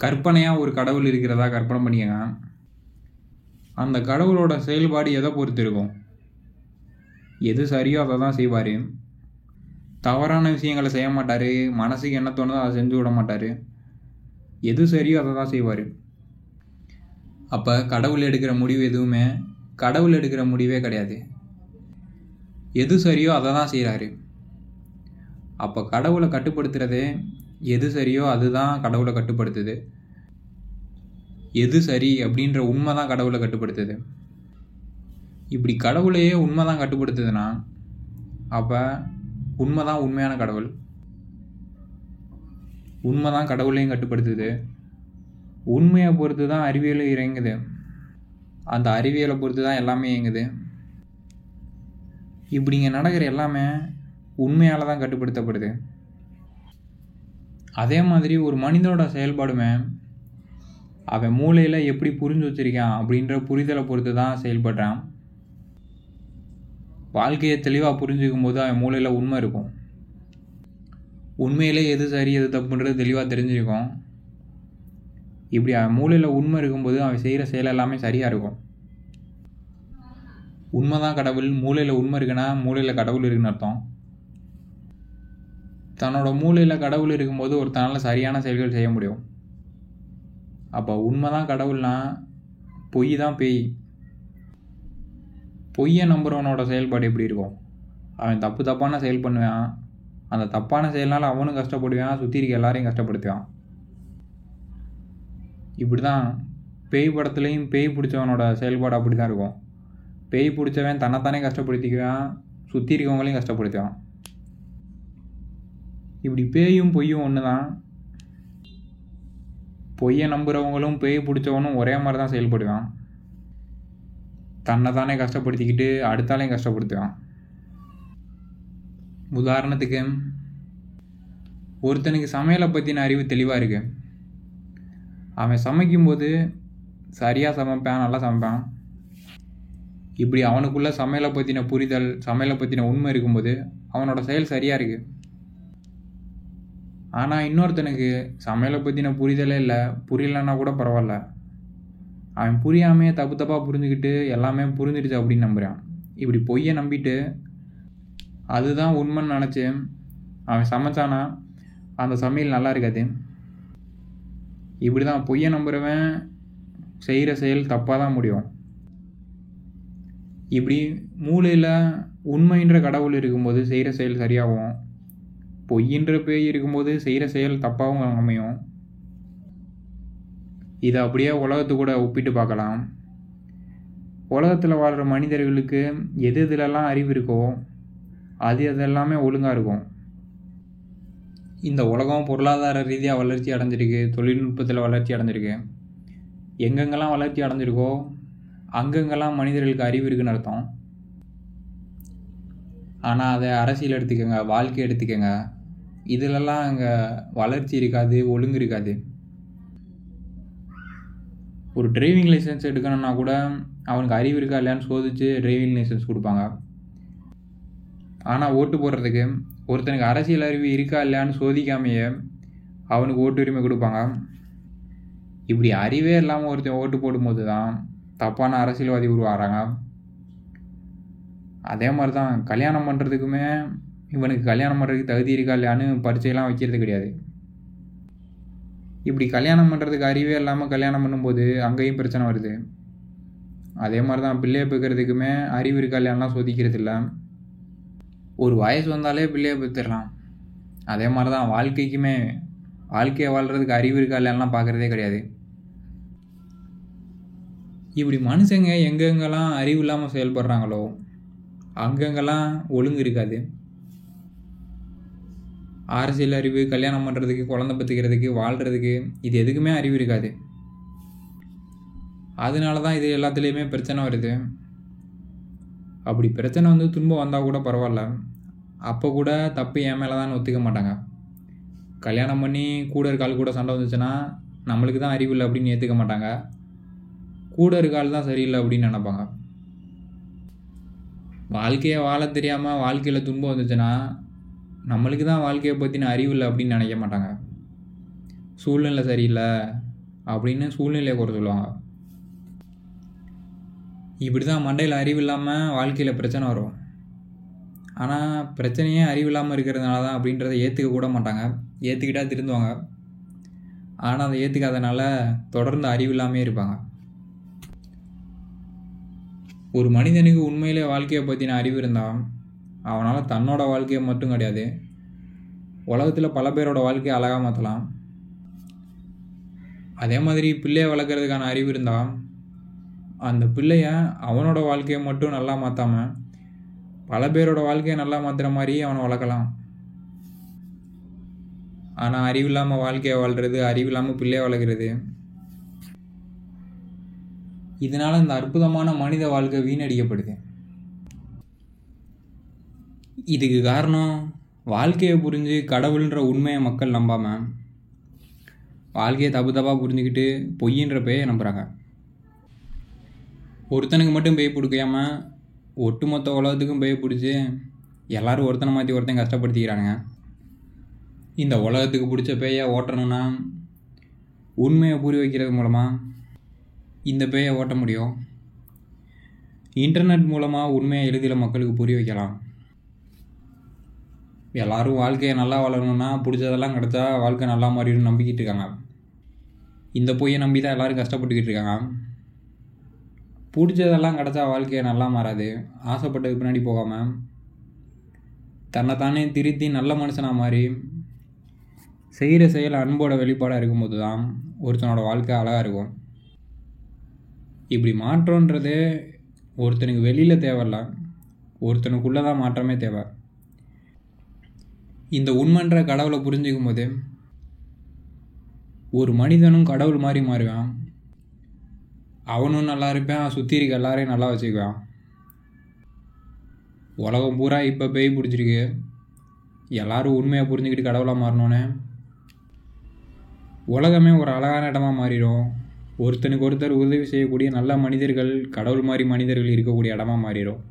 கற்பனையாக ஒரு கடவுள் இருக்கிறதா கற்பனை பண்ணிக்கங்க. அந்த கடவுளோட செயல்பாடு எதை பொறுத்து இருக்கும்? எது சரியோ அதை தான் செய்வார். தவறான விஷயங்களை செய்ய மாட்டார். மனசுக்கு என்ன தோணுதோ அதை செஞ்சு விட மாட்டார். எது சரியோ அதை தான் செய்வார். அப்போ கடவுள் எடுக்கிற முடிவு எதுவுமே கடவுள் எடுக்கிற முடிவே கிடையாது. எது சரியோ அதை தான் செய்கிறாரு. அப்போ கடவுளை கட்டுப்படுத்துறதே எது சரியோ அதுதான் கடவுளை கட்டுப்படுத்துது. எது சரி அப்படின்ற உண்மை தான் கடவுளை கட்டுப்படுத்துது. இப்படி கடவுளையே உண்மை தான் கட்டுப்படுத்துதுன்னா அப்போ உண்மை தான் உண்மையான கடவுள். உண்மை தான் கடவுளையும் கட்டுப்படுத்துது. உண்மையை பொறுத்து தான் அறிவியலும் இயங்குது. அந்த அறிவியலை பொறுத்து தான் எல்லாமே இயங்குது. இப்படிங்க நடக்கிற எல்லாமே உண்மையால் தான் கட்டுப்படுத்தப்படுது. அதே மாதிரி ஒரு மனிதனோட செயல்பாடுமே அவன் மூளையில் எப்படி புரிஞ்சு வச்சிருக்கான் அப்படின்ற புரிதலை பொறுத்து தான் செயல்படுறான். வாழ்க்கையை தெளிவாக புரிஞ்சுக்கும் போது அவன் மூளையில் உண்மை இருக்கும். உண்மையிலே எது சரி எது தப்புன்றது தெளிவாக தெரிஞ்சிருக்கும். இப்படி அவன் மூளையில் உண்மை இருக்கும்போது அவன் செய்கிற செயல் எல்லாமே சரியாக இருக்கும். உண்மை தான் கடவுள். மூளையில் உண்மை இருக்குன்னா மூளையில் கடவுள் இருக்குன்னு அர்த்தம். தன்னோட மூளையில் கடவுள் இருக்கும்போது ஒருத்தனால் சரியான செயல்கள் செய்ய முடியும். அப்போ உண்மை தான் கடவுள்னா பொய் தான் பேய். பொய்யை நம்புறவனோட செயல்பாடு எப்படி இருக்கும்? அவன் தப்பான செயல் பண்ணுவான். அந்த தப்பான செயல்னால அவனும் கஷ்டப்படுவான், சுற்றி இருக்க எல்லாரையும் கஷ்டப்படுத்துவான். இப்படி தான் பேய் படத்துலேயும் பேய் பிடிச்சவனோட செயல்பாடு அப்படி தான் இருக்கும். பேய் பிடிச்சவன் தன்னைத்தானே கஷ்டப்படுத்திக்குவான், சுற்றி இருக்கவங்களையும் கஷ்டப்படுத்துவான். இப்படி பேயும் பொய்யும் ஒன்று தான். பொய்யை நம்புகிறவங்களும் பேய் பிடிச்சவனும் ஒரே மாதிரி தான் செயல்படுவான். தன்னை தானே கஷ்டப்படுத்திக்கிட்டு அடுத்தாலையும் கஷ்டப்படுத்துவான். உதாரணத்துக்கு ஒருத்தனுக்கு சமையலை பற்றின அறிவு தெளிவாக இருக்கு. அவன் சமைக்கும்போது சரியாக சமைப்பான், நல்லா சமைப்பான். இப்படி அவனுக்குள்ள சமையலை பற்றின புரிதல், சமையலை பற்றின உண்மை இருக்கும்போது அவனோட செயல் சரியாக இருக்குது. ஆனால் இன்னொருத்தனுக்கு சமையலை பற்றின புரிதலே இல்லை, புரியலன்னா கூட பரவாயில்ல, அவன் புரியாமையே தப்பாக புரிஞ்சுக்கிட்டு எல்லாமே புரிஞ்சிடுச்சு அப்படின்னு நம்புகிறான். இப்படி பொய்யை நம்பிட்டு அதுதான் உண்மைன்னு நினச்சி அவன் சமைச்சானா அந்த சமையல் நல்லா இருக்காது. இப்படி தான் பொய்யை நம்புகிறவன் செய்கிற செயல் தப்பாக தான் முடியும். இப்படி மூளையில் உண்மைன்ற கடவுள் இருக்கும்போது செய்கிற செயல் சரியாகும். பொய்யின்ற பேய் இருக்கும்போது செய்கிற செயல் தப்பாகவும் அமையும். இதை அப்படியே உலகத்து கூட ஒப்பிட்டு பார்க்கலாம். உலகத்தில் வாழ்கிற மனிதர்களுக்கு எது எதுலெல்லாம் அறிவு இருக்கோ அது அதெல்லாமே ஒழுங்காக இருக்கும். இந்த உலகம் பொருளாதார ரீதியாக வளர்ச்சி அடைஞ்சிருக்கு, தொழில்நுட்பத்தில் வளர்ச்சி அடைஞ்சிருக்கு. எங்கெங்கெல்லாம் வளர்ச்சி அடைஞ்சிருக்கோ அங்கங்கெல்லாம் மனிதர்களுக்கு அறிவு இருக்குன்னு அர்த்தம். ஆனால் அதை அரசியல் எடுத்துக்கோங்க, வாழ்க்கை எடுத்துக்கோங்க, இதிலெல்லாம் அங்கே வளர்ச்சி இருக்காது, ஒழுங்கு இருக்காது. ஒரு டிரைவிங் லைசன்ஸ் எடுக்கணும்னா கூட அவனுக்கு அறிவு இருக்கா இல்லையான்னு சோதித்து டிரைவிங் லைசன்ஸ் கொடுப்பாங்க. ஆனால் ஓட்டு போடுறதுக்கு ஒருத்தனுக்கு அரசியல் அறிவு இருக்கா இல்லையான்னு சோதிக்காமையே அவனுக்கு ஓட்டு உரிமை கொடுப்பாங்க. இப்படி அறிவே இல்லாமல் ஒருத்தன் ஓட்டு போடும்போது தான் தப்பான அரசியல்வாதி உருவாகிறாங்க. அதே மாதிரி தான் கல்யாணம் பண்ணுறதுக்குமே இவனுக்கு கல்யாணம் பண்ணுறதுக்கு தகுதி இருக்கா இல்லையான்னு பரீட்சையெல்லாம் வைக்கிறது கிடையாது. இப்படி கல்யாணம் பண்ணுறதுக்கு அறிவே இல்லாமல் கல்யாணம் பண்ணும்போது அங்கேயும் பிரச்சனை வருது. அதே மாதிரி தான் பிள்ளையை பெக்கிறதுக்குமே அறிவு இருக்கா இல்லையான்லாம் சோதிக்கிறது இல்லை. ஒரு வயசு வந்தாலே பிள்ளையை பெற்றுடலாம். அதே மாதிரி தான் வாழ்க்கையை வாழ்கிறதுக்கு அறிவு இருக்கா இல்லையான்லாம் பார்க்குறதே கிடையாது. இப்படி மனுஷங்க எங்கெங்கெல்லாம் அறிவு இல்லாமல் செயல்படுறாங்களோ அங்கங்கெல்லாம் ஒழுங்கு இருக்காது. அரசியல் அறிவு, கல்யாணம் பண்ணுறதுக்கு, குழந்தை பெற்றுக்கிறதுக்கு, வாழ்கிறதுக்கு, இது எதுக்குமே அறிவு இருக்காது. அதனால தான் இது எல்லாத்துலேயுமே பிரச்சனை வருது. அப்படி பிரச்சனை வந்து துன்பம் வந்தால் கூட பரவாயில்ல, அப்போ கூட தப்பு என் மேலே தான் ஒத்துக்க மாட்டாங்க. கல்யாணம் பண்ணி கூட இருக்காள் கூட சண்டை வந்துச்சுன்னா நம்மளுக்கு தான் அறிவு இல்லை அப்படின்னு ஏற்றுக்க மாட்டாங்க. கூட இருக்காள் தான் சரியில்லை அப்படின்னு நினைப்பாங்க. வாழ்க்கையை வாழ தெரியாமல் வாழ்க்கையில் துன்பம் வந்துச்சுன்னா நம்மளுக்கு தான் வாழ்க்கையை பற்றின அறிவு இல்லை அப்படின்னு நினைக்க மாட்டாங்க. சூழ்நிலை சரியில்லை, அப்படின்னு சூழ்நிலையை குறை சொல்லுவாங்க. இப்படி தான் மண்டையில் அறிவு இல்லாமல் வாழ்க்கையில் பிரச்சனை வரும். ஆனால் பிரச்சனையே அறிவு இல்லாமல் இருக்கிறதுனால தான் அப்படின்றத ஏற்றுக்க கூட மாட்டாங்க. ஏற்றுக்கிட்டால் திருந்துவாங்க. ஆனால் அதை ஏற்றுக்காதனால தொடர்ந்து அறிவு இல்லாமல் இருப்பாங்க. ஒரு மனிதனுக்கு உண்மையிலே வாழ்க்கையை பற்றின அறிவு இருந்தால் அவனால் தன்னோட வாழ்க்கையை மட்டும் கிடையாது, உலகத்தில் பல பேரோட வாழ்க்கையை அழகாக மாற்றலாம். அதே மாதிரி பிள்ளையை வளர்க்குறதுக்கான அறிவு இருந்தால் அந்த பிள்ளைய அவனோட வாழ்க்கையை மட்டும் நல்லா மாற்றாமல் பல பேரோட வாழ்க்கையை நல்லா மாற்றுற மாதிரி அவனை வளர்க்கலாம். ஆனால் அறிவில்லாமல் வாழ்க்கையை வாழ்கிறது, அறிவில்லாமல் பிள்ளையை வளர்க்குறது, இதனால் இந்த அற்புதமான மனித வாழ்க்கை வீணடிக்கப்படுது. இதுக்கு காரணம் வாழ்க்கையை புரிஞ்சு கடவுள்ன்ற உண்மையை மக்கள் நம்பாமல் வாழ்க்கையை தப்பாக புரிஞ்சுக்கிட்டு பொய்யின்ற பேயை நம்புகிறாங்க. ஒருத்தனுக்கு மட்டும் பேய் பிடிக்காமல் ஒட்டுமொத்த உலகத்துக்கும் பேய் பிடிச்சி எல்லோரும் ஒருத்தனை மாற்றி ஒருத்தன் கஷ்டப்படுத்திக்கிறானுங்க. இந்த உலகத்துக்கு பிடிச்ச பேயை ஓட்டணும்னா உண்மையை புரிய வைக்கிறது மூலமாக இந்த பேயை ஓட்ட முடியும். இன்டர்நெட் மூலமாக உண்மையை எளிதில் மக்களுக்கு புரிய வைக்கலாம். எல்லோரும் வாழ்க்கையை நல்லா வளரணும்னா பிடிச்சதெல்லாம் கிடச்சா வாழ்க்கை நல்லா மாறிடும் நம்பிக்கிட்டு இருக்காங்க. இந்த பொய்யை நம்பி தான் எல்லோரும் கஷ்டப்பட்டுக்கிட்டு இருக்காங்க. பிடிச்சதெல்லாம் கிடச்சா வாழ்க்கையை நல்லா மாறாது. ஆசைப்பட்டது பின்னாடி போகாமல் தன்னைத்தானே திருத்தி நல்ல மனுஷனாக மாறி செய்கிற செயல் அன்போட வெளிப்பாடாக இருக்கும்போது தான் ஒருத்தனோட வாழ்க்கை அழகாக இருக்கும். இப்படி மாற்றன்றது ஒருத்தனுக்கு வெளியில் தேவையில்ல, ஒருத்தனுக்குள்ளே தான் மாற்றமே தேவை. இந்த உண்மைன்ற கடவுளை புரிஞ்சிக்கும் போது ஒரு மனிதனும் கடவுள் மாதிரி மாறுவான். அவனும் நல்லா இருப்பான், சுற்றி இருக்க எல்லாரையும் நல்லா வச்சுக்குவான். உலகம் பூரா இப்போ பேய் பிடிச்சிருக்கு. எல்லோரும் உண்மையை புரிஞ்சுக்கிட்டு கடவுளாக மாறினோன்னே உலகமே ஒரு அழகான இடமா மாறிடும். ஒருத்தனுக்கு ஒருத்தர் உதவி செய்யக்கூடிய நல்ல மனிதர்கள், கடவுள் மாதிரி மனிதர்கள் இருக்கக்கூடிய இடமா மாறிடும்.